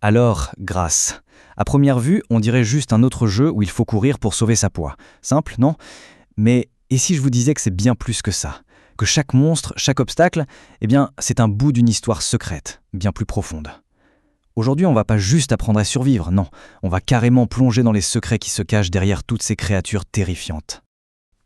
Alors, grâce. À première vue, on dirait juste un autre jeu où il faut courir pour sauver sa poix. Simple, non? Mais et si je vous disais que c'est bien plus que ça? Que chaque monstre, chaque obstacle, c'est un bout d'une histoire secrète, bien plus profonde. Aujourd'hui, on va pas juste apprendre à survivre, non. On va carrément plonger dans les secrets qui se cachent derrière toutes ces créatures terrifiantes.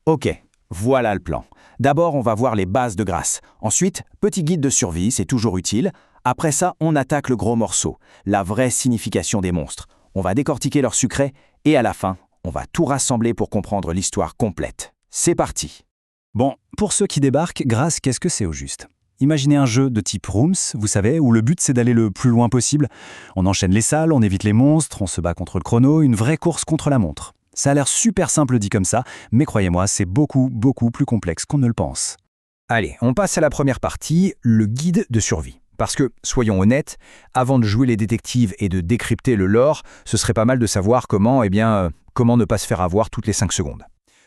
Ok, voilà le plan. D'abord, on va voir les bases de grâce. Ensuite, petit guide de survie, c'est toujours utile. Après ça, on attaque le gros morceau, la vraie signification des monstres. On va décortiquer leurs secrets et à la fin, on va tout rassembler pour comprendre l'histoire complète. C'est parti! Bon, pour ceux qui débarquent, grâce, qu'est-ce que c'est au juste? Imaginez un jeu de type Rooms, vous savez, où le but c'est d'aller le plus loin possible. On enchaîne les salles, on évite les monstres, on se bat contre le chrono, une vraie course contre la montre. Ça a l'air super simple dit comme ça, mais croyez-moi, c'est beaucoup plus complexe qu'on ne le pense. Allez, on passe à la première partie, le guide de survie. Parce que, soyons honnêtes, avant de jouer les détectives et de décrypter le lore, ce serait pas mal de savoir comment ne pas se faire avoir toutes les 5 secondes.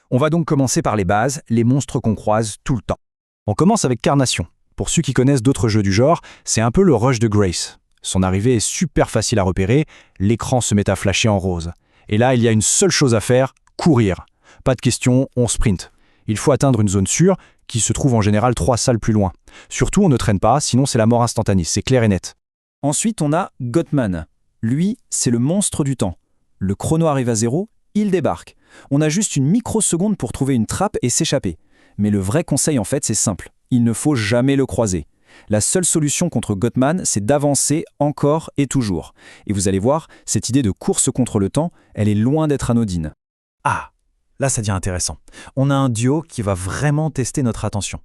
On va donc commencer par les bases, les monstres qu'on croise tout le temps. On commence avec Carnation. Pour ceux qui connaissent d'autres jeux du genre, c'est un peu le rush de Grace. Son arrivée est super facile à repérer, l'écran se met à flasher en rose. Et là, il y a une seule chose à faire, courir. Pas de question, on sprint. Il faut atteindre une zone sûre, qui se trouve en général 3 salles plus loin. Surtout, on ne traîne pas, sinon c'est la mort instantanée, c'est clair et net. Ensuite, on a Gottman. Lui, c'est le monstre du temps. Le chrono arrive à 0, il débarque. On a juste une microseconde pour trouver une trappe et s'échapper. Mais le vrai conseil, en fait, c'est simple. Il ne faut jamais le croiser. La seule solution contre Gottman, c'est d'avancer encore et toujours. Et vous allez voir, cette idée de course contre le temps, elle est loin d'être anodine. Ah, là ça devient intéressant. On a un duo qui va vraiment tester notre attention.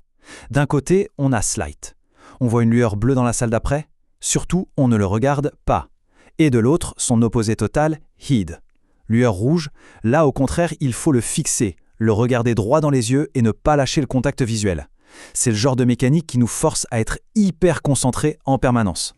D'un côté, on a Slight. On voit une lueur bleue dans la salle d'après. Surtout, on ne le regarde pas. Et de l'autre, son opposé total, Heed. Lueur rouge, là au contraire, il faut le fixer, le regarder droit dans les yeux et ne pas lâcher le contact visuel. C'est le genre de mécanique qui nous force à être hyper concentrés en permanence.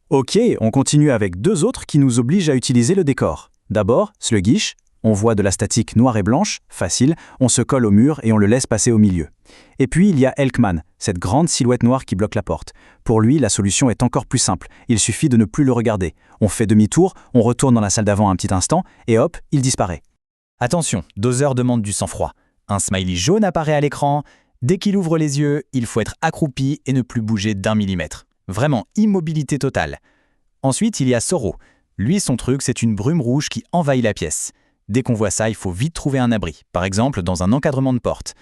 Ok, on continue avec 2 autres qui nous obligent à utiliser le décor. D'abord, Sluggish. On voit de la statique noire et blanche, facile, on se colle au mur et on le laisse passer au milieu. Et puis il y a Elkman, cette grande silhouette noire qui bloque la porte. Pour lui, la solution est encore plus simple, il suffit de ne plus le regarder. On fait demi-tour, on retourne dans la salle d'avant un petit instant, et hop, il disparaît. Attention, Dozer demande du sang-froid. Un smiley jaune apparaît à l'écran. Dès qu'il ouvre les yeux, il faut être accroupi et ne plus bouger d'1 millimètre. Vraiment, immobilité totale. Ensuite, il y a Soro. Lui, son truc, c'est une brume rouge qui envahit la pièce. Dès qu'on voit ça, il faut vite trouver un abri, par exemple dans un encadrement de porte.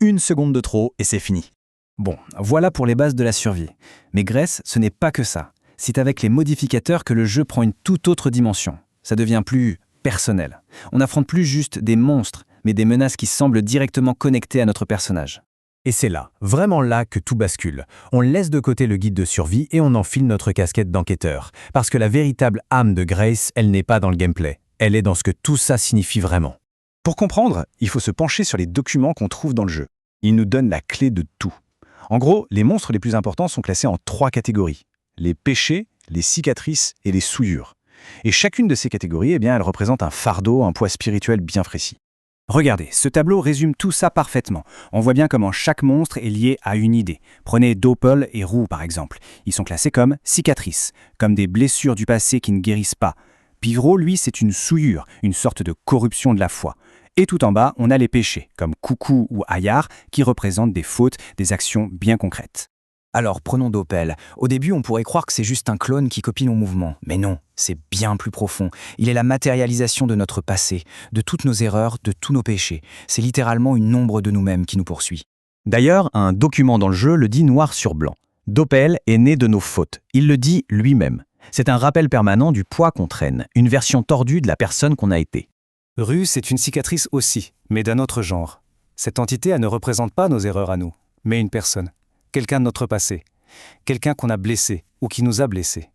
1 seconde de trop et c'est fini. Bon, voilà pour les bases de la survie. Mais Grace, ce n'est pas que ça. C'est avec les modificateurs que le jeu prend une toute autre dimension. Ça devient plus personnel. On n'affronte plus juste des monstres, mais des menaces qui semblent directement connectées à notre personnage. Et c'est là, vraiment là, que tout bascule. On laisse de côté le guide de survie et on enfile notre casquette d'enquêteur. Parce que la véritable âme de Grace, elle n'est pas dans le gameplay. Elle est dans ce que tout ça signifie vraiment. Pour comprendre, il faut se pencher sur les documents qu'on trouve dans le jeu. Ils nous donnent la clé de tout. En gros, les monstres les plus importants sont classés en 3 catégories. Les péchés, les cicatrices et les souillures. Et chacune de ces catégories, elle représente un fardeau, un poids spirituel bien précis. Regardez, ce tableau résume tout ça parfaitement. On voit bien comment chaque monstre est lié à une idée. Prenez Doppel et Roux par exemple. Ils sont classés comme cicatrices, comme des blessures du passé qui ne guérissent pas. Pivro, lui, c'est une souillure, une sorte de corruption de la foi. Et tout en bas, on a les péchés, comme Coucou ou Ayar, qui représentent des fautes, des actions bien concrètes. Alors prenons Doppel. Au début, on pourrait croire que c'est juste un clone qui copie nos mouvements. Mais non, c'est bien plus profond. Il est la matérialisation de notre passé, de toutes nos erreurs, de tous nos péchés. C'est littéralement une ombre de nous-mêmes qui nous poursuit. D'ailleurs, un document dans le jeu le dit noir sur blanc. Doppel est né de nos fautes. Il le dit lui-même. C'est un rappel permanent du poids qu'on traîne, une version tordue de la personne qu'on a été. Rue, c'est une cicatrice aussi, mais d'un autre genre. Cette entité, elle ne représente pas nos erreurs à nous, mais une personne, quelqu'un de notre passé, quelqu'un qu'on a blessé ou qui nous a blessés.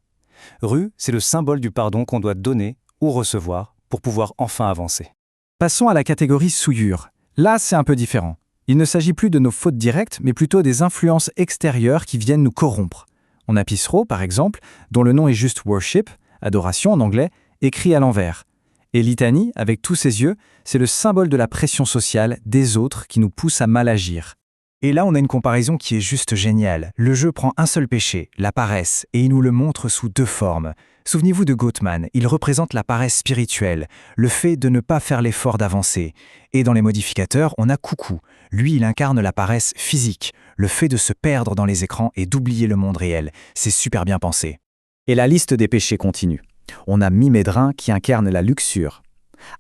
Rue, c'est le symbole du pardon qu'on doit donner ou recevoir pour pouvoir enfin avancer. Passons à la catégorie souillure. Là, c'est un peu différent. Il ne s'agit plus de nos fautes directes, mais plutôt des influences extérieures qui viennent nous corrompre. On a Pisro, par exemple, dont le nom est juste worship, adoration en anglais, écrit à l'envers. Et Litanie, avec tous ses yeux, c'est le symbole de la pression sociale des autres qui nous pousse à mal agir. Et là, on a une comparaison qui est juste géniale. Le jeu prend un seul péché, la paresse, et il nous le montre sous deux formes. Souvenez-vous de Goatman, il représente la paresse spirituelle, le fait de ne pas faire l'effort d'avancer. Et dans les modificateurs, on a Coucou. Lui, il incarne la paresse physique, le fait de se perdre dans les écrans et d'oublier le monde réel. C'est super bien pensé. Et la liste des péchés continue. On a Mimedrin qui incarne la luxure.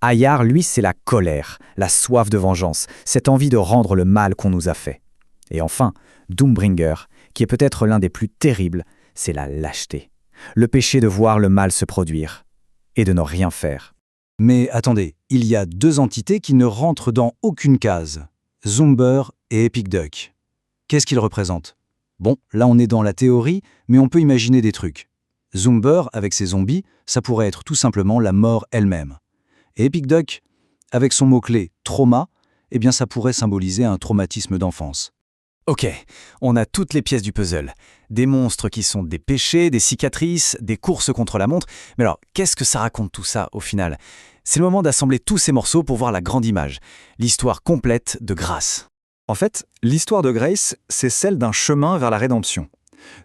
Ayar, lui, c'est la colère, la soif de vengeance, cette envie de rendre le mal qu'on nous a fait. Et enfin, Doombringer, qui est peut-être l'un des plus terribles, c'est la lâcheté. Le péché de voir le mal se produire et de ne rien faire. Mais attendez, il y a deux entités qui ne rentrent dans aucune case. Zumber et Epic Duck. Qu'est-ce qu'ils représentent? Bon, là on est dans la théorie, mais on peut imaginer des trucs. Zumber, avec ses zombies, ça pourrait être tout simplement la mort elle-même. Et Epic Duck, avec son mot-clé « trauma », eh bien ça pourrait symboliser un traumatisme d'enfance. Ok, on a toutes les pièces du puzzle. Des monstres qui sont des péchés, des cicatrices, des courses contre la montre. Mais alors, qu'est-ce que ça raconte tout ça au final? C'est le moment d'assembler tous ces morceaux pour voir la grande image, l'histoire complète de Grace. En fait, l'histoire de Grace, c'est celle d'un chemin vers la rédemption.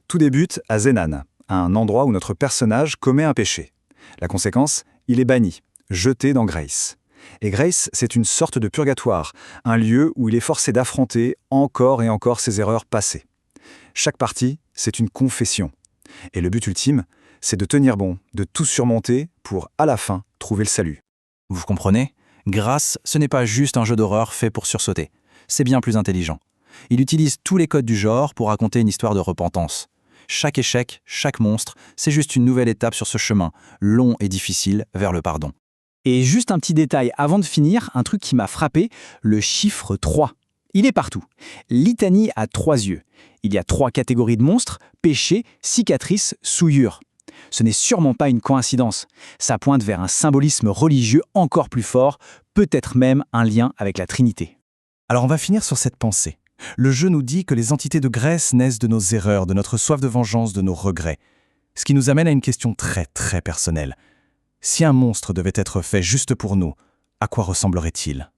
Tout débute à Zenan, un endroit où notre personnage commet un péché. La conséquence, il est banni, jeté dans Grace. Et Grace, c'est une sorte de purgatoire, un lieu où il est forcé d'affronter encore et encore ses erreurs passées. Chaque partie, c'est une confession. Et le but ultime, c'est de tenir bon, de tout surmonter pour, à la fin, trouver le salut. Vous comprenez? Grace, ce n'est pas juste un jeu d'horreur fait pour sursauter. C'est bien plus intelligent. Il utilise tous les codes du genre pour raconter une histoire de repentance. Chaque échec, chaque monstre, c'est juste une nouvelle étape sur ce chemin, long et difficile, vers le pardon. Et juste un petit détail avant de finir, un truc qui m'a frappé, le chiffre 3. Il est partout. Litanie a 3 yeux. Il y a 3 catégories de monstres, péchés, cicatrices, souillures. Ce n'est sûrement pas une coïncidence. Ça pointe vers un symbolisme religieux encore plus fort, peut-être même un lien avec la Trinité. Alors on va finir sur cette pensée. Le jeu nous dit que les entités de Grace naissent de nos erreurs, de notre soif de vengeance, de nos regrets. Ce qui nous amène à une question très très personnelle. Si un monstre devait être fait juste pour nous, à quoi ressemblerait-il ?